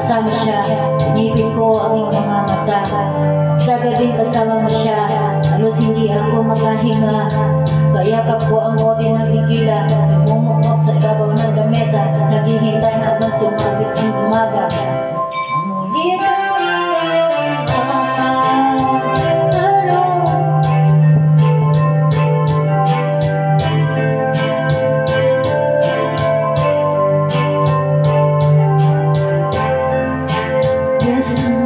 Kasama siya, inipin ko ang iyong mga mata. Sa gabing kasama mo siya, halos hindi ako makahinga. Kayakap ko ang bote ng tequila, nagmumukmok sa ibabaw ng lamesa, naghihintay hanggang sumabit ang umaga. Ang muli ka yes.